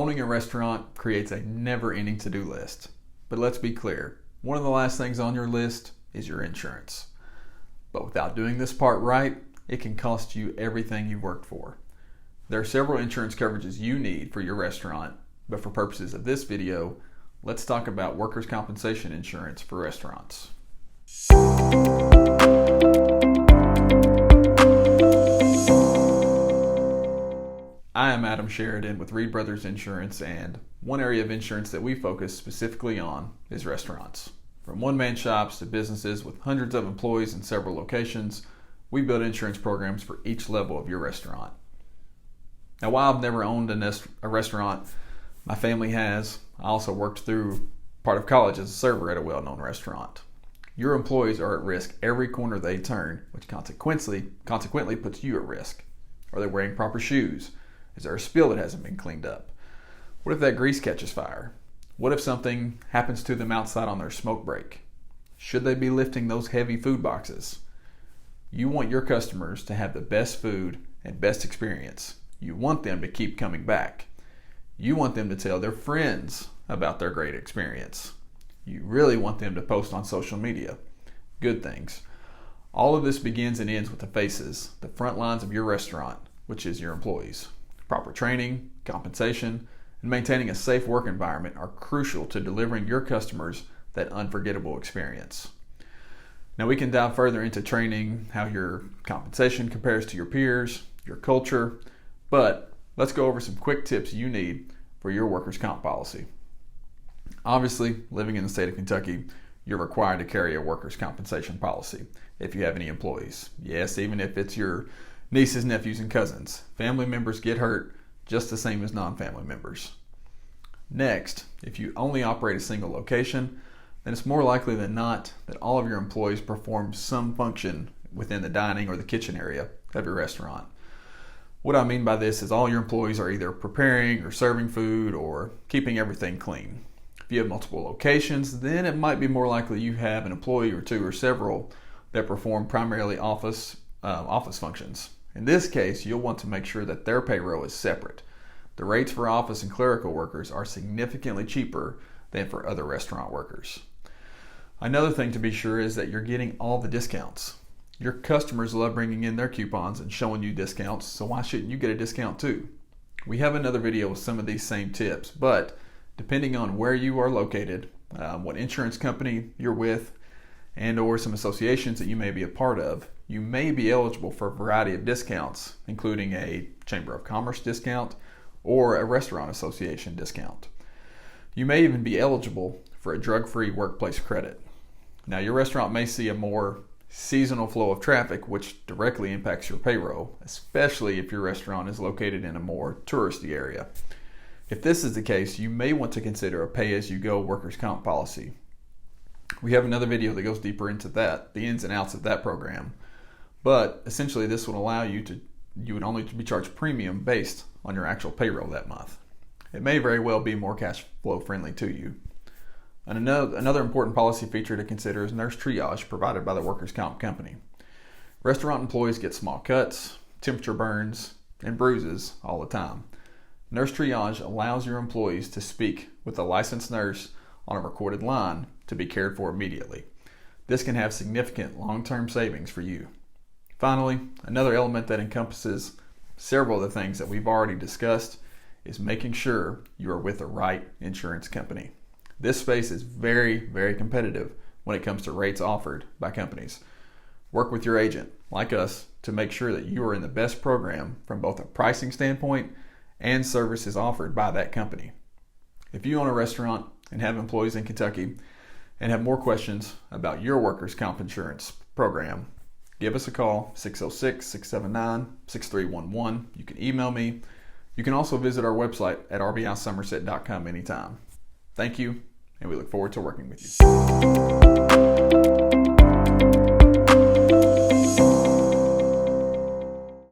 Owning a restaurant creates a never-ending to-do list. But let's be clear, one of the last things on your list is your insurance. But without doing this part right, it can cost you everything you've worked for. There are several insurance coverages you need for your restaurant, but for purposes of this video, let's talk about workers' compensation insurance for restaurants. I am Adam Sheridan with Reed Brothers Insurance, and one area of insurance that we focus specifically on is restaurants. From one-man shops to businesses with hundreds of employees in several locations, we build insurance programs for each level of your restaurant. Now, while I've never owned a restaurant, my family has. I also worked through part of college as a server at a well-known restaurant. Your employees are at risk every corner they turn, which consequently puts you at risk. Are they wearing proper shoes? Is there a spill that hasn't been cleaned up? What if that grease catches fire? What if something happens to them outside on their smoke break? Should they be lifting those heavy food boxes? You want your customers to have the best food and best experience. You want them to keep coming back. You want them to tell their friends about their great experience. You really want them to post on social media good things. All of this begins and ends with the faces, the front lines of your restaurant, which is your employees. Proper training, compensation, and maintaining a safe work environment are crucial to delivering your customers that unforgettable experience. Now, we can dive further into training, how your compensation compares to your peers, your culture, but let's go over some quick tips you need for your workers' comp policy. Obviously, living in the state of Kentucky, you're required to carry a workers' compensation policy if you have any employees. Yes, even if it's your nieces, nephews, and cousins. Family members get hurt just the same as non-family members. Next, if you only operate a single location, then it's more likely than not that all of your employees perform some function within the dining or the kitchen area of your restaurant. What I mean by this is all your employees are either preparing or serving food or keeping everything clean. If you have multiple locations, then it might be more likely you have an employee or two or several that perform primarily office functions. In this case, you'll want to make sure that their payroll is separate. The rates for office and clerical workers are significantly cheaper than for other restaurant workers. Another thing to be sure is that you're getting all the discounts. Your customers love bringing in their coupons and showing you discounts, so why shouldn't you get a discount too? We have another video with some of these same tips, but depending on where you are located, what insurance company you're with, and or some associations that you may be a part of, you may be eligible for a variety of discounts, including a Chamber of Commerce discount or a restaurant association discount. You may even be eligible for a drug-free workplace credit. Now, your restaurant may see a more seasonal flow of traffic, which directly impacts your payroll, especially if your restaurant is located in a more touristy area. If this is the case, you may want to consider a pay-as-you-go workers' comp policy. We have another video that goes deeper into that, the ins and outs of that program. But essentially, this would allow you would only be charged premium based on your actual payroll that month. It may very well be more cash flow friendly to you. And another important policy feature to consider is nurse triage provided by the workers' comp company. Restaurant employees get small cuts, temperature burns, and bruises all the time. Nurse triage allows your employees to speak with a licensed nurse on a recorded line to be cared for immediately. This can have significant long-term savings for you. Finally, another element that encompasses several of the things that we've already discussed is making sure you are with the right insurance company. This space is very, very competitive when it comes to rates offered by companies. Work with your agent, like us, to make sure that you are in the best program from both a pricing standpoint and services offered by that company. If you own a restaurant and have employees in Kentucky and have more questions about your workers' comp insurance program, give us a call, 606-679-6311. You can email me. You can also visit our website at rbisomerset.com anytime. Thank you, and we look forward to working with you.